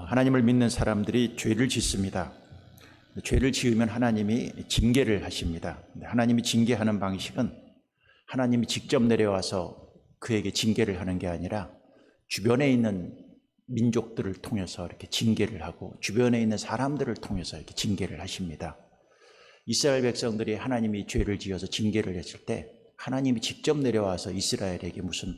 하나님을 믿는 사람들이 죄를 짓습니다. 죄를 지으면 하나님이 징계를 하십니다. 하나님이 징계하는 방식은 하나님이 직접 내려와서 그에게 징계를 하는 게 아니라 주변에 있는 민족들을 통해서 이렇게 징계를 하고 주변에 있는 사람들을 통해서 이렇게 징계를 하십니다. 이스라엘 백성들이 하나님이 죄를 지어서 징계를 했을 때 하나님이 직접 내려와서 이스라엘에게 무슨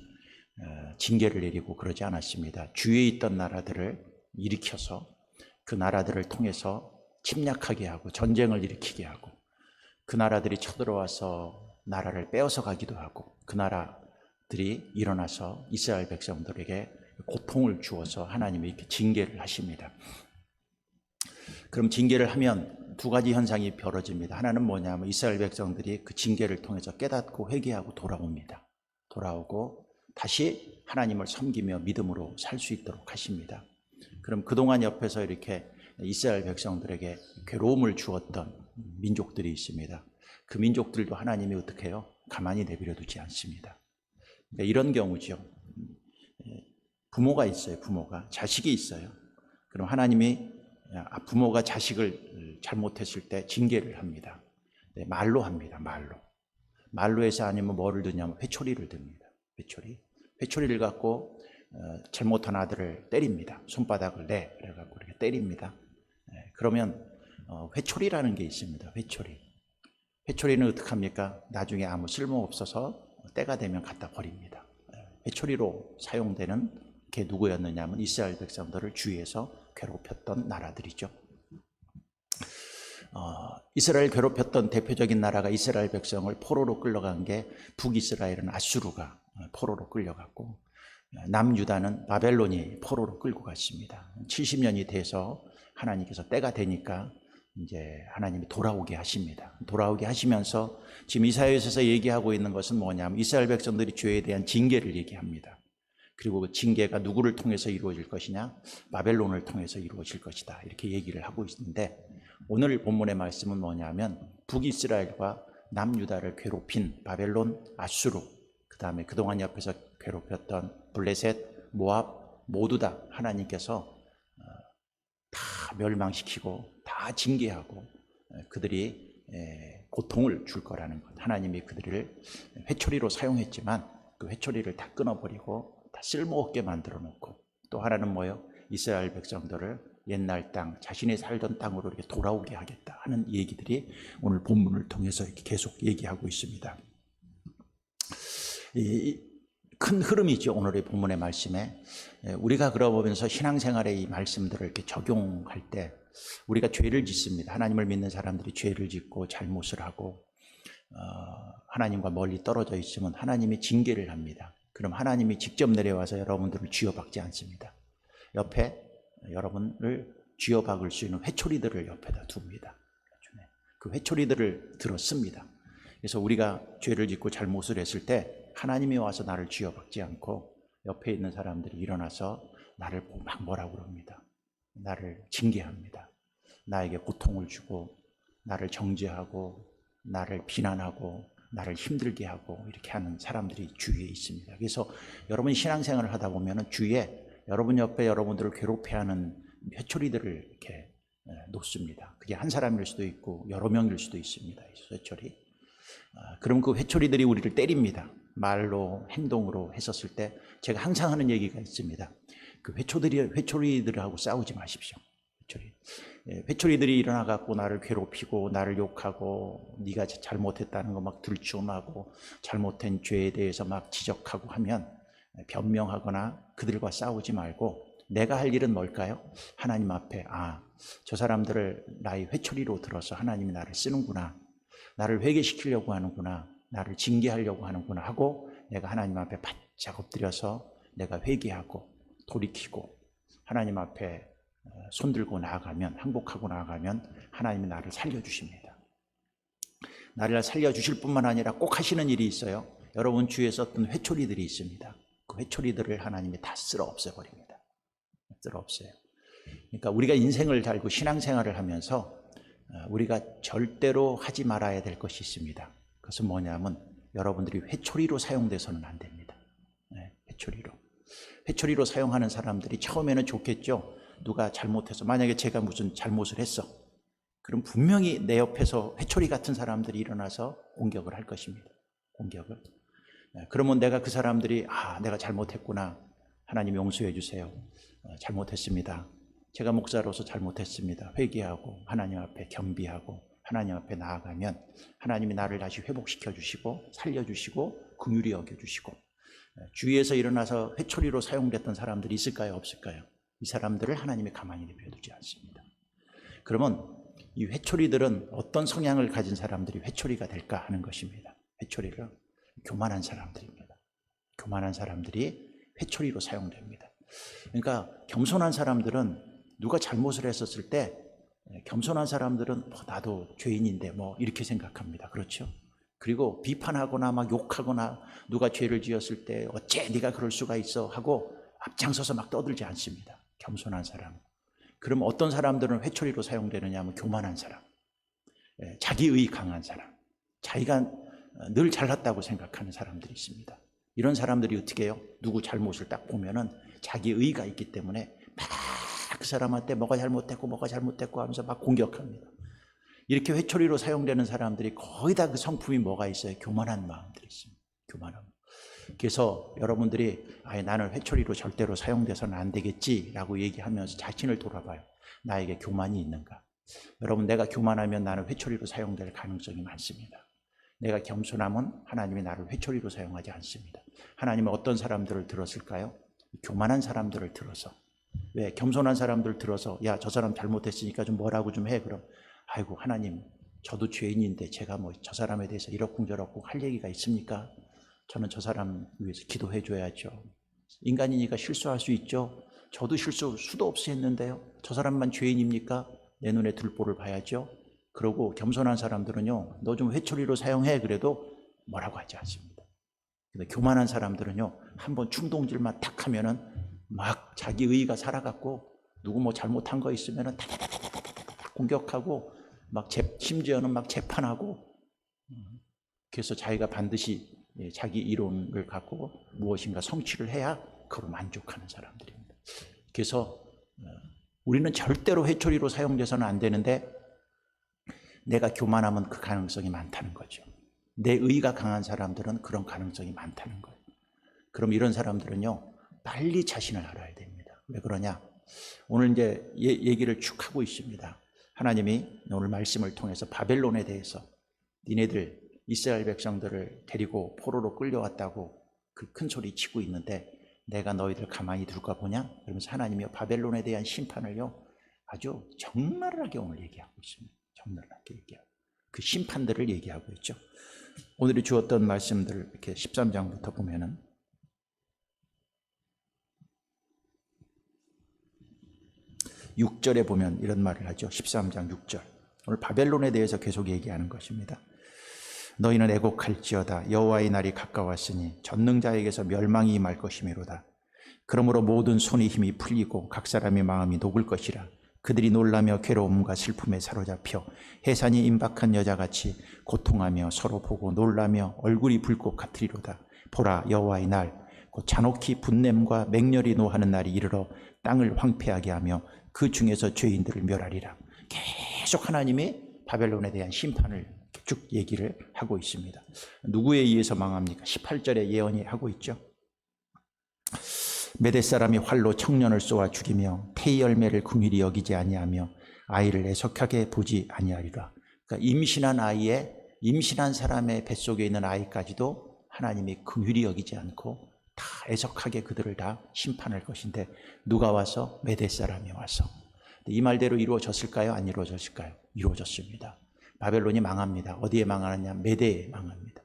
징계를 내리고 그러지 않았습니다. 주위에 있던 나라들을 일으켜서 그 나라들을 통해서 침략하게 하고 전쟁을 일으키게 하고 그 나라들이 쳐들어와서 나라를 빼앗아 가기도 하고 그 나라들이 일어나서 이스라엘 백성들에게 고통을 주어서 하나님이 이렇게 징계를 하십니다. 그럼 징계를 하면 두 가지 현상이 벌어집니다. 하나는 뭐냐면 이스라엘 백성들이 그 징계를 통해서 깨닫고 회개하고 돌아옵니다. 돌아오고 다시 하나님을 섬기며 믿음으로 살 수 있도록 하십니다. 그럼 그동안 옆에서 이렇게 이스라엘 백성들에게 괴로움을 주었던 민족들이 있습니다. 그 민족들도 하나님이 어떻게 해요? 가만히 내버려 두지 않습니다. 그러니까 이런 경우죠. 부모가 있어요. 부모가 자식이 있어요. 그럼 하나님이 부모가 자식을 잘못했을 때 징계를 합니다. 말로 합니다. 말로 해서 아니면 뭐를 드냐면 회초리를 듭니다. 회초리를 갖고 잘못한 아들을 때립니다. 손바닥을 그래갖고 이렇게 때립니다. 그러면 회초리라는 게 있습니다. 회초리는 어떻게 합니까? 나중에 아무 쓸모 없어서 때가 되면 갖다 버립니다. 회초리로 사용되는 게 누구였느냐면 이스라엘 백성들을 주위에서 괴롭혔던 나라들이죠. 이스라엘 괴롭혔던 대표적인 나라가 이스라엘 백성을 포로로 끌려간 게 북이스라엘은 아수르가 포로로 끌려갔고 남유다는 바벨론이 포로로 끌고 갔습니다. 70년이 돼서 하나님께서 때가 되니까 이제 하나님이 돌아오게 하십니다. 돌아오게 하시면서 지금 이사야서에서 얘기하고 있는 것은 뭐냐면 이스라엘 백성들이 죄에 대한 징계를 얘기합니다. 그리고 그 징계가 누구를 통해서 이루어질 것이냐? 바벨론을 통해서 이루어질 것이다. 이렇게 얘기를 하고 있는데 오늘 본문의 말씀은 뭐냐면 북이스라엘과 남유다를 괴롭힌 바벨론, 아수르, 그 다음에 그동안 옆에서 괴롭혔던 블레셋, 모압 모두 다 하나님께서 다 멸망시키고 다 징계하고 그들이 고통을 줄 거라는 것. 하나님이 그들을 회초리로 사용했지만 그 회초리를 다 끊어버리고 다 쓸모없게 만들어 놓고 또 하나는 뭐예요? 이스라엘 백성들을 옛날 땅, 자신이 살던 땅으로 이렇게 돌아오게 하겠다 하는 얘기들이 오늘 본문을 통해서 이렇게 계속 얘기하고 있습니다. 큰 흐름이죠. 오늘의 본문의 말씀에 우리가 그러면서 신앙생활의 이 말씀들을 이렇게 적용할 때 우리가 죄를 짓습니다. 하나님을 믿는 사람들이 죄를 짓고 잘못을 하고 하나님과 멀리 떨어져 있으면 하나님이 징계를 합니다. 그럼 하나님이 직접 내려와서 여러분들을 쥐어박지 않습니다. 옆에 여러분을 쥐어박을 수 있는 회초리들을 옆에다 둡니다. 그 회초리들을 들어 씁니다. 그래서 우리가 죄를 짓고 잘못을 했을 때 하나님이 와서 나를 쥐어박지 않고 옆에 있는 사람들이 일어나서 나를 막 뭐라고 그럽니다. 나를 징계합니다. 나에게 고통을 주고 나를 정죄하고 나를 비난하고 나를 힘들게 하고 이렇게 하는 사람들이 주위에 있습니다. 그래서 여러분이 신앙생활을 하다 보면 주위에 여러분 옆에 여러분들을 괴롭게 하는 회초리들을 이렇게 놓습니다. 그게 한 사람일 수도 있고 여러 명일 수도 있습니다. 회초리. 그럼 그 회초리들이 우리를 때립니다. 말로 행동으로 했었을 때 제가 항상 하는 얘기가 있습니다. 그 회초리들하고 싸우지 마십시오. 회초리들이 일어나 갖고 나를 괴롭히고 나를 욕하고 네가 잘못했다는 거 막 들춤하고 잘못된 죄에 대해서 막 지적하고 하면 변명하거나 그들과 싸우지 말고 내가 할 일은 뭘까요? 하나님 앞에 저 사람들을 나의 회초리로 들어서 하나님이 나를 쓰는구나, 나를 회개시키려고 하는구나, 나를 징계하려고 하는구나 하고 내가 하나님 앞에 바짝 엎드려서 내가 회개하고 돌이키고 하나님 앞에 손들고 나아가면, 항복하고 나아가면 하나님이 나를 살려주십니다. 나를 살려주실 뿐만 아니라 꼭 하시는 일이 있어요. 여러분 주위에서 어떤 회초리들이 있습니다. 그 회초리들을 하나님이 다 쓸어 없애버립니다. 쓸어 없어요. 그러니까 우리가 인생을 살고 신앙생활을 하면서 우리가 절대로 하지 말아야 될 것이 있습니다. 그것은 뭐냐면 여러분들이 회초리로 사용돼서는 안 됩니다. 회초리로 사용하는 사람들이 처음에는 좋겠죠. 누가 잘못해서, 만약에 제가 무슨 잘못을 했어, 그럼 분명히 내 옆에서 회초리 같은 사람들이 일어나서 공격을 할 것입니다. 공격을. 그러면 내가 그 사람들이 내가 잘못했구나, 하나님 용서해 주세요, 잘못했습니다, 제가 목사로서 잘못했습니다, 회개하고 하나님 앞에 겸비하고 하나님 앞에 나아가면 하나님이 나를 다시 회복시켜 주시고 살려주시고 긍휼히 여겨주시고. 주위에서 일어나서 회초리로 사용됐던 사람들이 있을까요, 없을까요? 이 사람들을 하나님이 가만히 내버려두지 않습니다. 그러면 이 회초리들은 어떤 성향을 가진 사람들이 회초리가 될까 하는 것입니다. 회초리를 교만한 사람들입니다. 교만한 사람들이 회초리로 사용됩니다. 그러니까 겸손한 사람들은 누가 잘못을 했었을 때, 겸손한 사람들은 나도 죄인인데 이렇게 생각합니다. 그렇죠? 그리고 비판하거나 막 욕하거나 누가 죄를 지었을 때 어째 네가 그럴 수가 있어 하고 앞장서서 막 떠들지 않습니다. 겸손한 사람. 그럼 어떤 사람들은 회초리로 사용되느냐 하면 교만한 사람, 자기의 강한 사람, 자기가 늘 잘났다고 생각하는 사람들이 있습니다. 이런 사람들이 어떻게 해요? 누구 잘못을 딱 보면은 자기의가 있기 때문에 막 그 사람한테 뭐가 잘못됐고 하면서 막 공격합니다. 이렇게 회초리로 사용되는 사람들이 거의 다 그 성품이 뭐가 있어요? 교만한 마음들이 있습니다. 교만한. 그래서 여러분들이 나는 회초리로 절대로 사용돼서는 안 되겠지라고 얘기하면서 자신을 돌아봐요. 나에게 교만이 있는가? 여러분, 내가 교만하면 나는 회초리로 사용될 가능성이 많습니다. 내가 겸손하면 하나님이 나를 회초리로 사용하지 않습니다. 하나님은 어떤 사람들을 들었을까요? 교만한 사람들을 들어서. 왜? 겸손한 사람들 들어서 야, 저 사람 잘못했으니까 좀 뭐라고 좀 해. 그럼 아이고 하나님, 저도 죄인인데 제가 저 사람에 대해서 이러쿵저러쿵 할 얘기가 있습니까? 저는 저 사람 위해서 기도해 줘야죠. 인간이니까 실수할 수 있죠. 저도 실수 수도 없이 했는데요. 저 사람만 죄인입니까? 내 눈에 들보를 봐야죠. 그러고 겸손한 사람들은요, 너 좀 회초리로 사용해 그래도 뭐라고 하지 않습니다. 근데 교만한 사람들은요, 한번 충동질만 탁 하면은 막 자기 의의가 살아갖고 누구 잘못한 거 있으면은 다다다다다다 공격하고 막 심지어는 막 재판하고. 그래서 자기가 반드시 자기 이론을 갖고 무엇인가 성취를 해야 그로 만족하는 사람들입니다. 그래서 우리는 절대로 회초리로 사용돼서는 안 되는데, 내가 교만하면 그 가능성이 많다는 거죠. 내 의가 강한 사람들은 그런 가능성이 많다는 거예요. 그럼 이런 사람들은요, 빨리 자신을 알아야 됩니다. 왜 그러냐? 오늘 이제 얘기를 쭉 하고 있습니다. 하나님이 오늘 말씀을 통해서 바벨론에 대해서, 니네들 이스라엘 백성들을 데리고 포로로 끌려왔다고 그 큰 소리 치고 있는데 내가 너희들 가만히 둘까 보냐? 그러면서 하나님이 바벨론에 대한 심판을요, 아주 적나라하게 오늘 얘기하고 있습니다. 적나라하게 얘기하고 그 심판들을 얘기하고 있죠. 오늘이 주었던 말씀들 이렇게 13장부터 보면은 6절에 보면 이런 말을 하죠. 13장 6절. 오늘 바벨론에 대해서 계속 얘기하는 것입니다. 너희는 애곡할지어다. 여호와의 날이 가까웠으니 전능자에게서 멸망이 임할 것이미로다. 그러므로 모든 손의 힘이 풀리고 각 사람의 마음이 녹을 것이라. 그들이 놀라며 괴로움과 슬픔에 사로잡혀 해산이 임박한 여자같이 고통하며 서로 보고 놀라며 얼굴이 붉고 같으리로다. 보라, 여호와의 날 곧 잔혹히 분냄과 맹렬히 노하는 날이 이르러 땅을 황폐하게 하며 그 중에서 죄인들을 멸하리라. 계속 하나님이 바벨론에 대한 심판을 쭉 얘기를 하고 있습니다. 누구에 의해서 망합니까? 18절에 예언이 하고 있죠. 메대 사람이 활로 청년을 쏘아 죽이며 태희 열매를 긍휼히 여기지 아니하며 아이를 애석하게 보지 아니하리라. 그러니까 임신한 사람의 뱃속에 있는 아이까지도 하나님이 긍휼히 여기지 않고 다 애석하게 그들을 다 심판할 것인데, 누가 와서? 메대 사람이 와서. 이 말대로 이루어졌을까요? 안 이루어졌을까요? 이루어졌습니다. 바벨론이 망합니다. 어디에 망하느냐? 메대에 망합니다.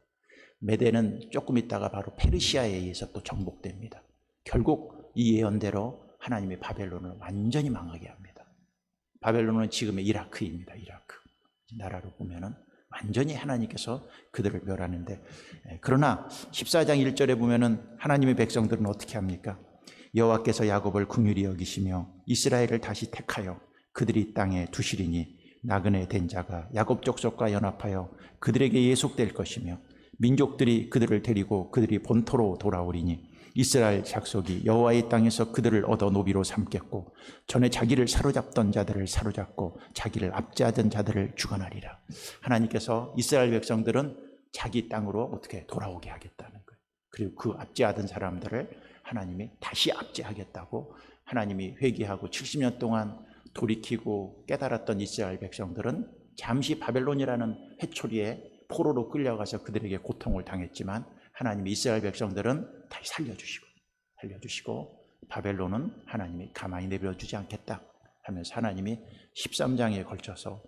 메대는 조금 있다가 바로 페르시아에 의해서 또 정복됩니다. 결국 이 예언대로 하나님이 바벨론을 완전히 망하게 합니다. 바벨론은 지금의 이라크입니다. 이라크 나라로 보면은 완전히 하나님께서 그들을 멸하는데, 그러나 14장 1절에 보면은 하나님의 백성들은 어떻게 합니까? 여호와께서 야곱을 긍휼히 여기시며 이스라엘을 다시 택하여 그들이 땅에 두시리니 나그네 된 자가 야곱 족속과 연합하여 그들에게 예속될 것이며 민족들이 그들을 데리고 그들이 본토로 돌아오리니 이스라엘 족속이 여호와의 땅에서 그들을 얻어 노비로 삼겠고 전에 자기를 사로잡던 자들을 사로잡고 자기를 압제하던 자들을 주관하리라. 하나님께서 이스라엘 백성들은 자기 땅으로 어떻게 돌아오게 하겠다는 거예요. 그리고 그 압제하던 사람들을 하나님이 다시 압제하겠다고 하나님이 회개하고 70년 동안 돌이키고 깨달았던 이스라엘 백성들은 잠시 바벨론이라는 회초리에 포로로 끌려가서 그들에게 고통을 당했지만 하나님이 이스라엘 백성들은 다시 살려주시고 바벨론은 하나님이 가만히 내버려두지 않겠다 하면서 하나님이 13장에 걸쳐서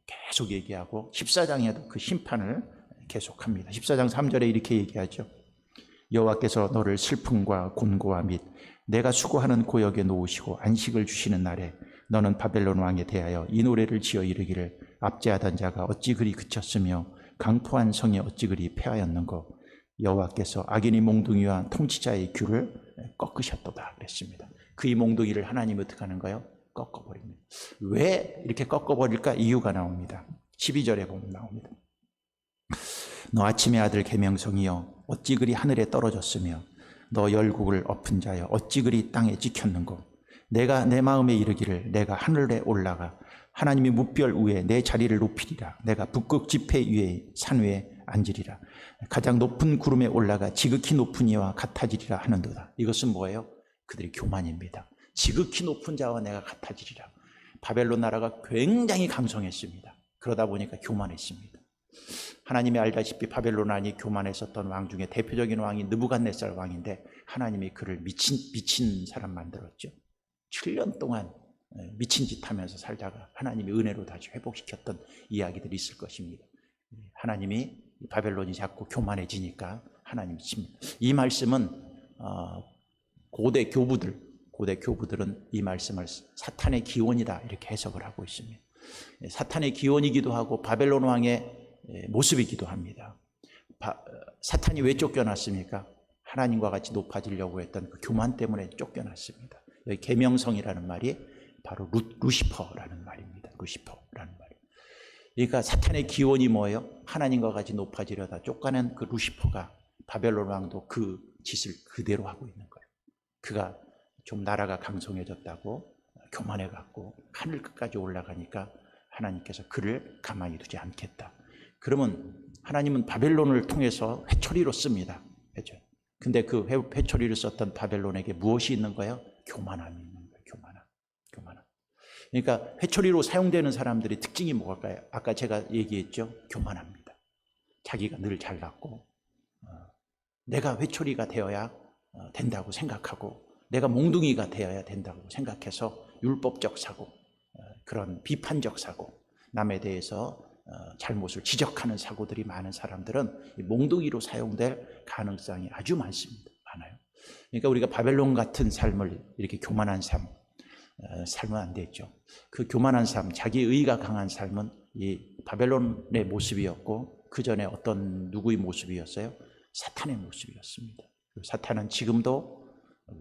계속 얘기하고 14장에도 그 심판을 계속합니다. 14장 3절에 이렇게 얘기하죠. 여호와께서 너를 슬픔과 곤고와 및 내가 수고하는 고역에 놓으시고 안식을 주시는 날에 너는 바벨론 왕에 대하여 이 노래를 지어 이르기를 압제하던 자가 어찌 그리 그쳤으며 강포한 성이 어찌 그리 패하였는고 여호와께서 악인의 몽둥이와 통치자의 귀를 꺾으셨도다 그랬습니다. 그의 몽둥이를 하나님이 어떻게 하는 거예요? 꺾어버립니다. 왜 이렇게 꺾어버릴까? 이유가 나옵니다. 12절에 보면 나옵니다. 너 아침의 아들 계명성이여 어찌 그리 하늘에 떨어졌으며 너 열국을 엎은 자여 어찌 그리 땅에 찍혔는고 내가 내 마음에 이르기를 내가 하늘에 올라가 하나님이 무별 위에 내 자리를 높이리라. 내가 북극 지폐 위에 산 위에 앉으리라. 가장 높은 구름에 올라가 지극히 높은 이와 같아지리라 하는도다. 이것은 뭐예요? 그들의 교만입니다. 지극히 높은 자와 내가 같아지리라. 바벨론 나라가 굉장히 강성했습니다. 그러다 보니까 교만했습니다. 하나님이 알다시피 바벨론 왕이 교만했었던 왕 중에 대표적인 왕이 느부갓네살 왕인데 하나님이 그를 미친 사람 만들었죠. 7년 동안 미친 짓 하면서 살다가 하나님이 은혜로 다시 회복시켰던 이야기들이 있을 것입니다. 하나님이 바벨론이 자꾸 교만해지니까 하나님이 칩니다. 이 말씀은 고대 교부들은 이 말씀을 사탄의 기원이다 이렇게 해석을 하고 있습니다. 사탄의 기원이기도 하고 바벨론 왕의 모습이기도 합니다. 사탄이 왜 쫓겨났습니까? 하나님과 같이 높아지려고 했던 그 교만 때문에 쫓겨났습니다. 여기 계명성이라는 말이 바로 루시퍼라는 말입니다. 루시퍼라는 말. 그러니까 사탄의 기원이 뭐예요? 하나님과 같이 높아지려다 쫓겨낸 그 루시퍼가 바벨론 왕도 그 짓을 그대로 하고 있는 거예요. 그가 좀 나라가 강성해졌다고 교만해갖고 하늘 끝까지 올라가니까 하나님께서 그를 가만히 두지 않겠다. 그러면 하나님은 바벨론을 통해서 회초리로 씁니다. 근데 그 회초리를 썼던 바벨론에게 무엇이 있는 거예요? 교만함이 있는 거예요. 교만함. 그러니까 회초리로 사용되는 사람들의 특징이 뭘까요? 아까 제가 얘기했죠. 교만합니다. 자기가 늘 잘났고 내가 회초리가 되어야 된다고 생각하고 내가 몽둥이가 되어야 된다고 생각해서 율법적 사고, 그런 비판적 사고, 남에 대해서 잘못을 지적하는 사고들이 많은 사람들은 몽둥이로 사용될 가능성이 아주 많습니다. 많아요. 그러니까 우리가 바벨론 같은 삶을 이렇게 교만한 살면 안 되죠. 그 교만한 삶, 자기 의가 강한 삶은 이 바벨론의 모습이었고 그 전에 어떤 누구의 모습이었어요? 사탄의 모습이었습니다. 사탄은 지금도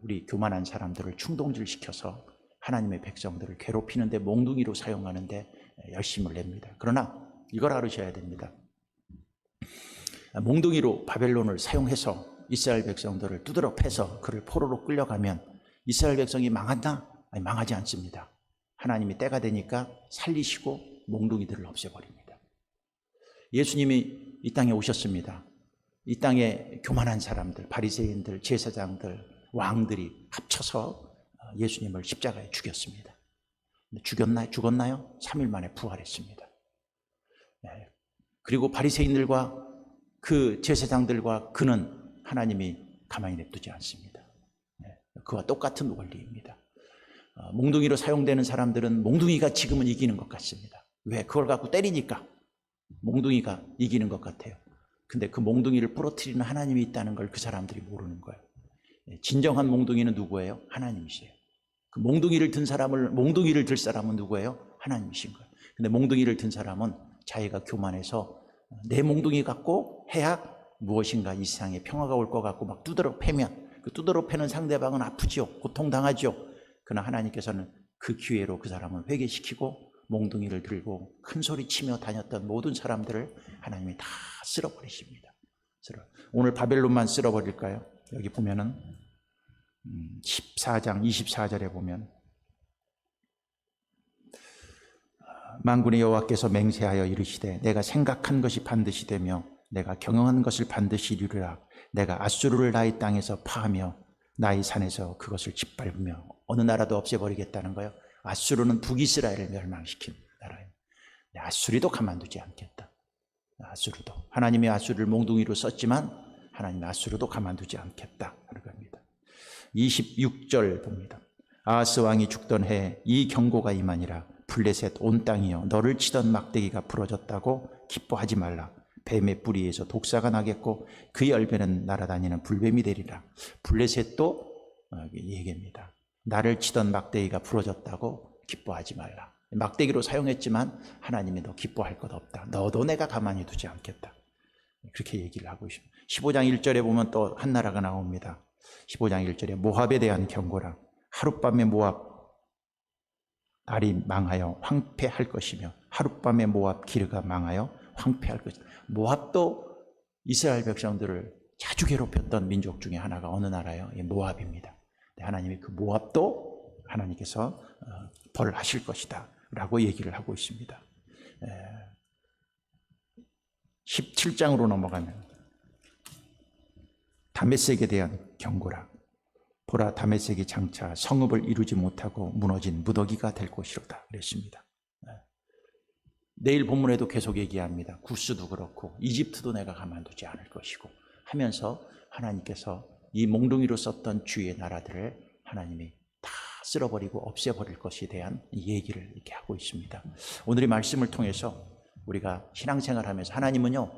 우리 교만한 사람들을 충동질시켜서 하나님의 백성들을 괴롭히는데 몽둥이로 사용하는데 열심을 냅니다. 그러나 이걸 알으셔야 됩니다. 몽둥이로 바벨론을 사용해서 이스라엘 백성들을 두드러 패서 그를 포로로 끌려가면 이스라엘 백성이 망한다? 아니, 망하지 않습니다. 하나님이 때가 되니까 살리시고 몽둥이들을 없애버립니다. 예수님이 이 땅에 오셨습니다. 이 땅에 교만한 사람들, 바리새인들, 제사장들, 왕들이 합쳐서 예수님을 십자가에 죽였습니다. 죽었나요? 3일 만에 부활했습니다. 그리고 바리새인들과 그 제사장들과 그는 하나님이 가만히 냅두지 않습니다. 그와 똑같은 원리입니다. 몽둥이로 사용되는 사람들은 몽둥이가 지금은 이기는 것 같습니다. 왜? 그걸 갖고 때리니까 몽둥이가 이기는 것 같아요. 근데 그 몽둥이를 부러뜨리는 하나님이 있다는 걸 그 사람들이 모르는 거예요. 진정한 몽둥이는 누구예요? 하나님이세요. 그 몽둥이를 들 사람은 누구예요? 하나님이신 거예요. 근데 몽둥이를 든 사람은 자기가 교만해서 내 몽둥이 갖고 해야 무엇인가 이 세상에 평화가 올 것 같고 막 두드러 패면 그 두드러 패는 상대방은 아프지요. 고통당하죠. 그러나 하나님께서는 그 기회로 그 사람을 회개시키고 몽둥이를 들고 큰 소리 치며 다녔던 모든 사람들을 하나님이 다 쓸어버리십니다. 오늘 바벨론만 쓸어버릴까요? 여기 보면은 14장 24절에 보면 만군의 여호와께서 맹세하여 이르시되 내가 생각한 것이 반드시 되며 내가 경영한 것을 반드시 이루리라. 내가 아수르를 나의 땅에서 파하며 나의 산에서 그것을 짓밟으며 어느 나라도 없애버리겠다는 거예요. 아수르는 북이스라엘을 멸망시킨 나라예요. 아수리도 가만두지 않겠다. 아수르도 하나님이 아수르를 몽둥이로 썼지만 하나님이 아수르도 가만두지 않겠다 하는 겁니다. 26절 봅니다. 아하스 왕이 죽던 해에 이 경고가 임하니라. 블레셋 온 땅이여 너를 치던 막대기가 부러졌다고 기뻐하지 말라. 뱀의 뿌리에서 독사가 나겠고 그의 열매는 날아다니는 불뱀이 되리라. 블레셋도 얘기합니다. 나를 치던 막대기가 부러졌다고 기뻐하지 말라. 막대기로 사용했지만 하나님이 너 기뻐할 것 없다. 너도 내가 가만히 두지 않겠다. 그렇게 얘기를 하고 있습니다. 15장 1절에 보면 또 한 나라가 나옵니다. 15장 1절에 모압에 대한 경고라. 하룻밤에 모압 날이 망하여 황폐할 것이며 하룻밤에 모압 기르가 망하여 황폐할 것이다. 모압도 이스라엘 백성들을 자주 괴롭혔던 민족 중에 하나가 어느 나라예요? 모압입니다. 하나님이 그 모압도 하나님께서 벌하실 것이다 라고 얘기를 하고 있습니다. 17장으로 넘어가면 다메섹에 대한 경고라. 보라 다메섹이 장차 성읍을 이루지 못하고 무너진 무더기가 될 것이로다 그랬습니다. 내일 본문에도 계속 얘기합니다. 구스도 그렇고 이집트도 내가 가만두지 않을 것이고 하면서 하나님께서 이 몽둥이로 썼던 주의 나라들을 하나님이 다 쓸어버리고 없애버릴 것에 대한 얘기를 이렇게 하고 있습니다. 오늘의 말씀을 통해서 우리가 신앙생활하면서 하나님은요,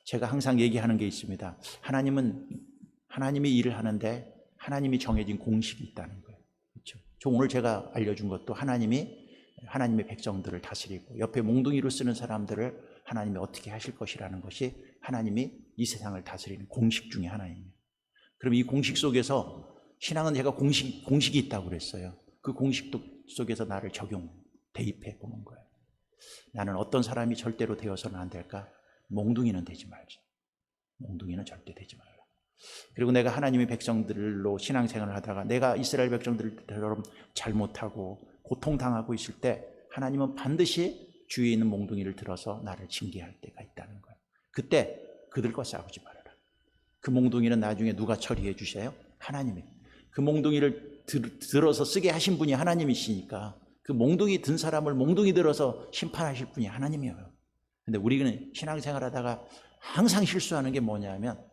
제가 항상 얘기하는 게 있습니다. 하나님이 일을 하는데 하나님이 정해진 공식이 있다는 거예요. 그렇죠? 오늘 제가 알려준 것도 하나님의 백성들을 다스리고 옆에 몽둥이로 쓰는 사람들을 하나님이 어떻게 하실 것이라는 것이 하나님이 이 세상을 다스리는 공식 중에 하나입니다. 그럼 이 공식 속에서 신앙은 제가 공식이 있다고 그랬어요. 그 공식 속에서 나를 대입해 보는 거예요. 나는 어떤 사람이 절대로 되어서는 안 될까? 몽둥이는 되지 말자. 몽둥이는 절대 되지 말라. 그리고 내가 하나님의 백성들로 신앙생활을 하다가 내가 이스라엘 백성들처럼 잘못하고 고통당하고 있을 때 하나님은 반드시 주위에 있는 몽둥이를 들어서 나를 징계할 때가 있다는 거예요. 그때 그들과 싸우지 말아라. 그 몽둥이는 나중에 누가 처리해 주셔요? 하나님이. 그 몽둥이를 들어서 쓰게 하신 분이 하나님이시니까 그 몽둥이 든 사람을 몽둥이 들어서 심판하실 분이 하나님이에요. 근데 우리는 신앙생활 하다가 항상 실수하는 게 뭐냐면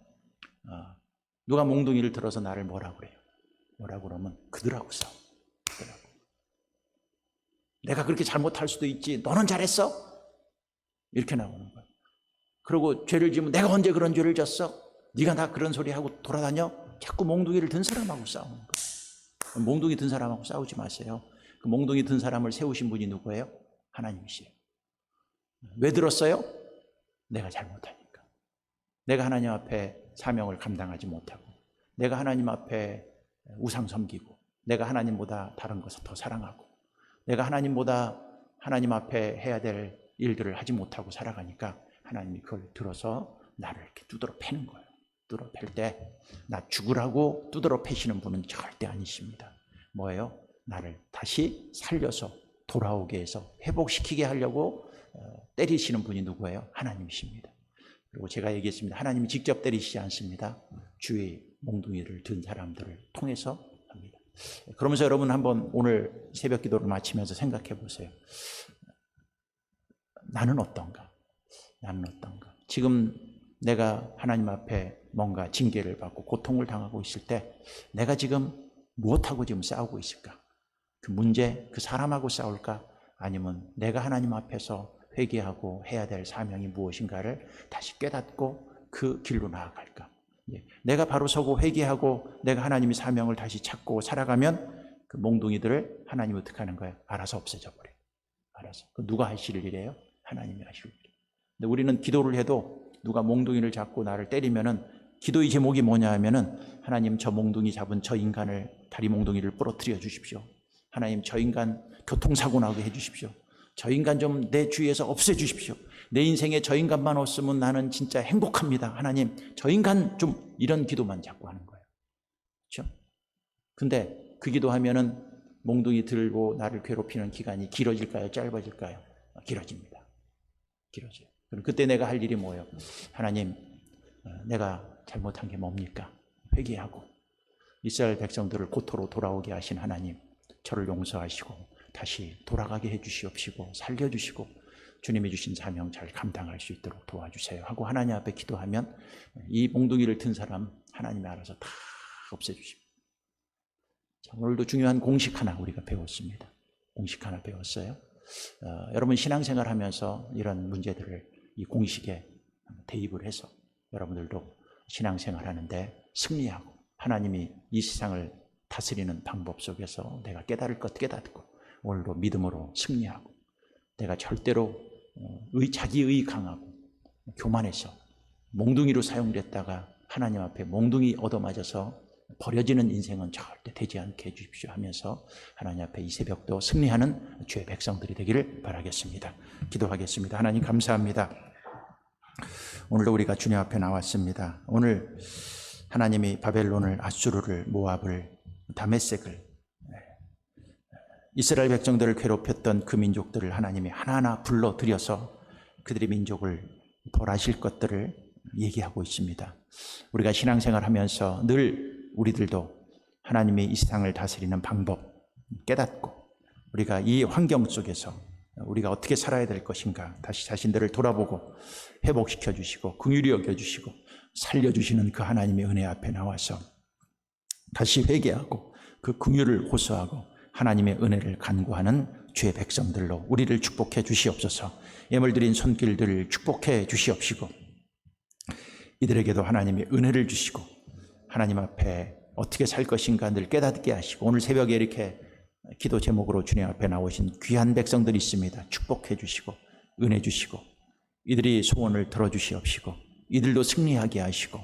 누가 몽둥이를 들어서 나를 뭐라고 그래요? 뭐라고 그러면 그들하고 싸워. 내가 그렇게 잘못할 수도 있지. 너는 잘했어? 이렇게 나오는 거야. 그리고 죄를 지으면 내가 언제 그런 죄를 졌어? 네가 나 그런 소리 하고 돌아다녀? 자꾸 몽둥이를 든 사람하고 싸우는 거야. 몽둥이 든 사람하고 싸우지 마세요. 그 몽둥이 든 사람을 세우신 분이 누구예요? 하나님이시에요. 왜 들었어요? 내가 잘못하니까. 내가 하나님 앞에 사명을 감당하지 못하고, 내가 하나님 앞에 우상 섬기고, 내가 하나님보다 다른 것을 더 사랑하고, 내가 하나님보다 하나님 앞에 해야 될 일들을 하지 못하고 살아가니까 하나님이 그걸 들어서 나를 이렇게 두드러 패는 거예요. 두드러 팰 때 나 죽으라고 두드러 패시는 분은 절대 아니십니다. 뭐예요? 나를 다시 살려서 돌아오게 해서 회복시키게 하려고 때리시는 분이 누구예요? 하나님이십니다. 그리고 제가 얘기했습니다. 하나님이 직접 때리시지 않습니다. 주의 몽둥이를 든 사람들을 통해서 합니다. 그러면서 여러분 한번 오늘 새벽 기도를 마치면서 생각해 보세요. 나는 어떤가? 나는 어떤가? 지금 내가 하나님 앞에 뭔가 징계를 받고 고통을 당하고 있을 때 내가 지금 무엇하고 지금 싸우고 있을까? 그 문제, 그 사람하고 싸울까? 아니면 내가 하나님 앞에서 회개하고 해야 될 사명이 무엇인가를 다시 깨닫고 그 길로 나아갈까? 내가 바로 서고 회개하고 내가 하나님의 사명을 다시 찾고 살아가면 그 몽둥이들을 하나님이 어떻게 하는 거예요? 알아서 없애져 버려요. 알아서. 누가 하실 일이래요? 하나님이 하실 일. 근데 우리는 기도를 해도 누가 몽둥이를 잡고 나를 때리면은 기도의 제목이 뭐냐 하면은 하나님 저 몽둥이 잡은 저 인간을 다리 몽둥이를 부러뜨려 주십시오. 하나님 저 인간 교통사고 나게 해 주십시오. 저 인간 좀 내 주위에서 없애 주십시오. 내 인생에 저 인간만 없으면 나는 진짜 행복합니다. 하나님 저 인간 좀 이런 기도만 자꾸 하는 거예요. 그렇죠? 근데 그 기도하면은 몽둥이 들고 나를 괴롭히는 기간이 길어질까요? 짧아질까요? 길어집니다. 길어져요. 그럼 그때 내가 할 일이 뭐예요? 하나님, 내가 잘못한 게 뭡니까? 회개하고 이스라엘 백성들을 고토로 돌아오게 하신 하나님, 저를 용서하시고 다시 돌아가게 해주시옵시고 살려주시고 주님이 주신 사명 잘 감당할 수 있도록 도와주세요 하고 하나님 앞에 기도하면 이 몽둥이를 든 사람 하나님이 알아서 다 없애주십니다. 오늘도 중요한 공식 하나 우리가 배웠습니다. 공식 하나 배웠어요. 여러분 신앙생활 하면서 이런 문제들을 이 공식에 대입을 해서 여러분들도 신앙생활 하는데 승리하고 하나님이 이 세상을 다스리는 방법 속에서 내가 깨달을 것 깨닫고 오늘도 믿음으로 승리하고 내가 절대로 자기의 강하고 교만해서 몽둥이로 사용됐다가 하나님 앞에 몽둥이 얻어맞아서 버려지는 인생은 절대 되지 않게 해주십시오 하면서 하나님 앞에 이 새벽도 승리하는 주의 백성들이 되기를 바라겠습니다. 기도하겠습니다. 하나님 감사합니다. 오늘도 우리가 주님 앞에 나왔습니다. 오늘 하나님이 바벨론을, 아수르를, 모압을, 다메섹을, 이스라엘 백성들을 괴롭혔던 그 민족들을 하나님이 하나하나 불러들여서 그들의 민족을 벌하실 것들을 얘기하고 있습니다. 우리가 신앙생활 하면서 늘 우리들도 하나님이 이 세상을 다스리는 방법 깨닫고 우리가 이 환경 속에서 우리가 어떻게 살아야 될 것인가 다시 자신들을 돌아보고 회복시켜 주시고 긍휼히 여겨 주시고 살려주시는 그 하나님의 은혜 앞에 나와서 다시 회개하고 그 긍휼을 호소하고 하나님의 은혜를 간구하는 주의 백성들로 우리를 축복해 주시옵소서. 예물드린 손길들을 축복해 주시옵시고 이들에게도 하나님의 은혜를 주시고 하나님 앞에 어떻게 살 것인가 늘 깨닫게 하시고 오늘 새벽에 이렇게 기도 제목으로 주님 앞에 나오신 귀한 백성들이 있습니다. 축복해 주시고 은혜 주시고 이들이 소원을 들어주시옵시고 이들도 승리하게 하시고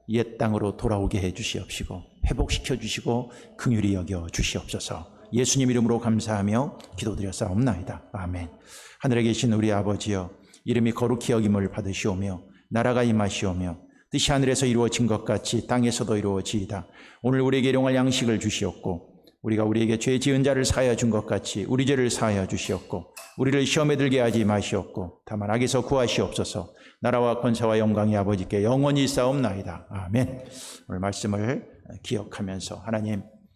옛 땅으로 돌아오게 해 주시옵시고 회복시켜 주시고 긍휼히 여겨 주시옵소서. 예수님 이름으로 감사하며 기도드렸사옵나이다. 아멘. 하늘에 계신 우리 아버지여 이름이 거룩히 여김을 받으시오며 나라가 임하시오며 뜻이 하늘에서 이루어진 것 같이 땅에서도 이루어지이다. 오늘 우리에게 일용할 양식을 주시옵고 우리가 우리에게 죄 지은 자를 사하여 준 것 같이 우리 죄를 사하여 주시옵고 우리를 시험에 들게 하지 마시옵고 다만 악에서 구하시옵소서. 나라와 권세와 영광이 아버지께 영원히 있사옵나이다. 아멘. 오늘 말씀을 기억하면서 하나님